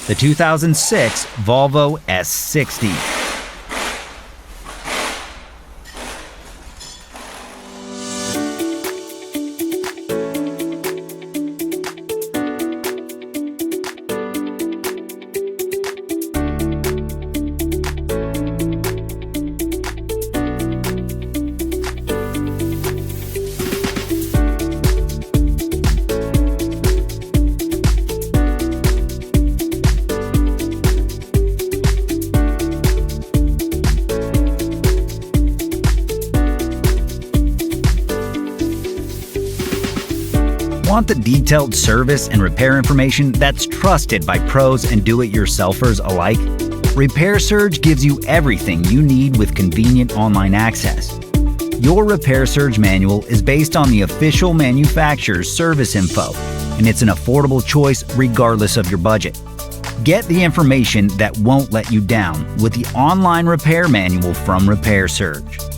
the 2006 Volvo S60. Want the detailed service and repair information that's trusted by pros and do-it-yourselfers alike? Repair Surge gives you everything you need with convenient online access. Your Repair Surge manual is based on the official manufacturer's service info, and it's an affordable choice regardless of your budget. Get the information that won't let you down with the online repair manual from Repair Surge.